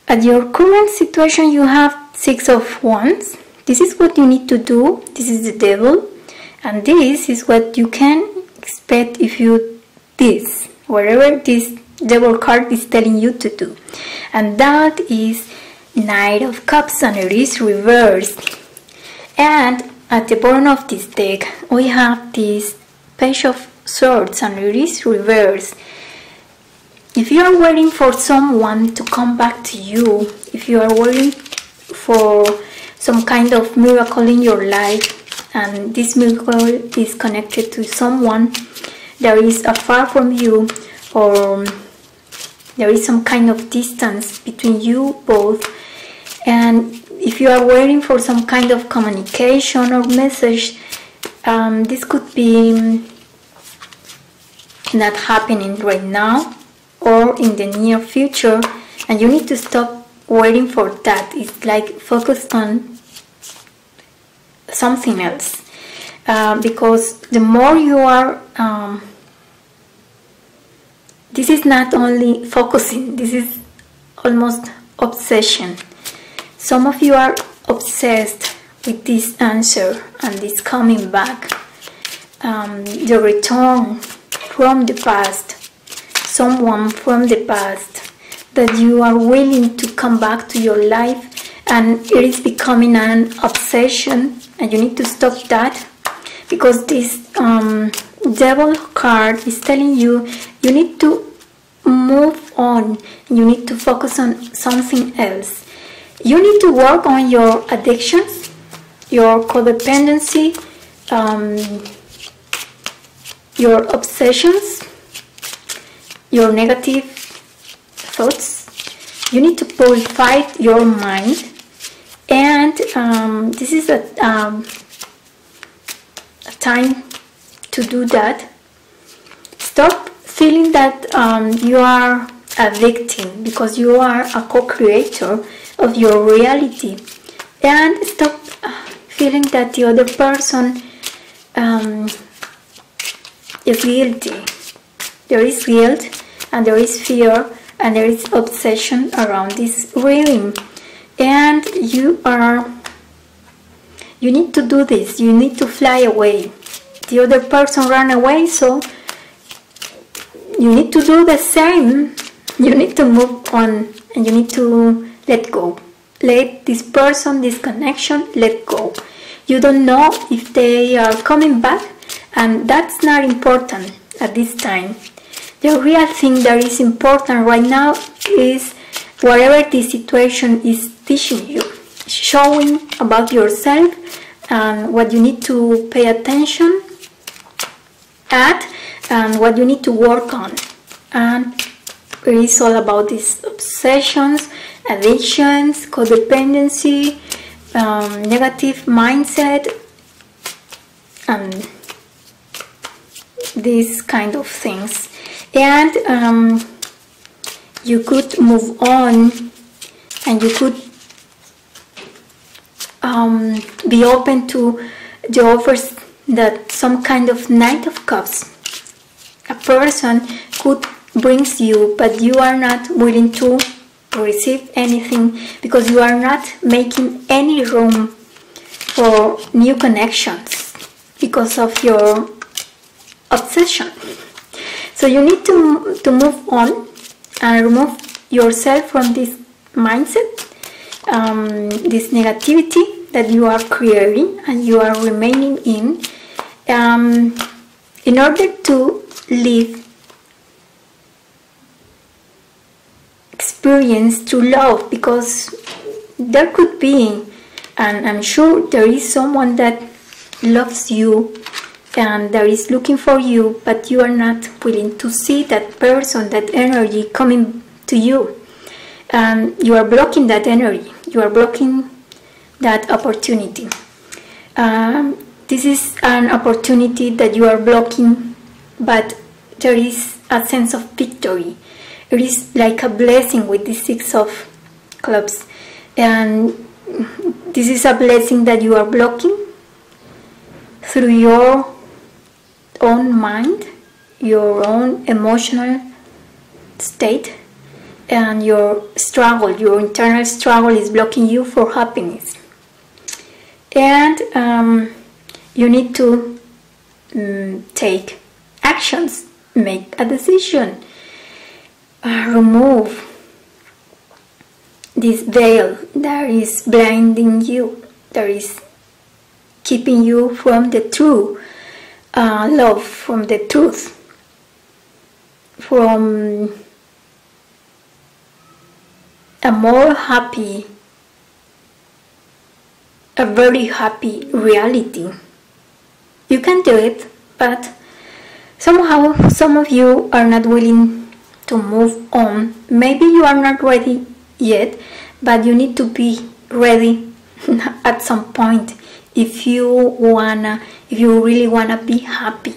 At your current situation, you have Six of Wands. This is what you need to do. This is the Devil, and this is what you can expect if you this, whatever this Devil card is telling you to do, and that is Knight of Cups, and it is reversed. And at the bottom of this deck, we have this Page of Swords, and it is reversed. If you are waiting for someone to come back to you, if you are waiting for some kind of miracle in your life, and this miracle is connected to someone that is afar from you, or there is some kind of distance between you both, and if you are waiting for some kind of communication or message, this could be not happening right now or in the near future, and you need to stop waiting for that. It's like focus on something else, because the more you are this is not only focusing, this is almost obsession. Some of you are obsessed with this answer and this coming back, the return from the past, someone from the past that you are willing to come back to your life, and it is becoming an obsession, and you need to stop that, because this Devil card is telling you you need to move on, you need to focus on something else. You need to work on your addictions, your codependency, your obsessions, your negative thoughts. You need to purify your mind, and this is a time to do that. Stop feeling that you are a victim, because you are a co-creator of your reality, and stop feeling that the other person is guilty. There is guilt, and there is fear, and there is obsession around this reading, and you need to do this. You need to fly away. The other person ran away, so you need to do the same. You need to move on, and you need to let go. Let this person, this connection, let go. You don't know if they are coming back, and that's not important at this time. The real thing that is important right now is whatever the situation is teaching you, showing about yourself, and what you need to pay attention at, and what you need to work on. And it is all about these obsessions, addictions, codependency, negative mindset, and these kind of things. And you could move on, and you could be open to the offers that some kind of Knight of Cups, a person could brings you, but you are not willing to receive anything, because you are not making any room for new connections because of your obsession. So you need to move on and remove yourself from this mindset, this negativity that you are creating and you are remaining in order to live experience to love, because there could be, and I'm sure there is someone that loves you and that is looking for you, but you are not willing to see that person, that energy coming to you, and you are blocking that energy, you are blocking that opportunity. This is an opportunity that you are blocking, but there is a sense of victory. It is like a blessing with the Six of Clubs, and this is a blessing that you are blocking through your own mind, your own emotional state, and your struggle, your internal struggle is blocking you for happiness. And you need to take actions, make a decision, remove this veil that is blinding you, that is keeping you from the true love, from the truth, from a more happy, a very happy reality. You can do it, but somehow some of you are not willing to move on. Maybe you are not ready yet, but you need to be ready at some point if you really wanna be happy.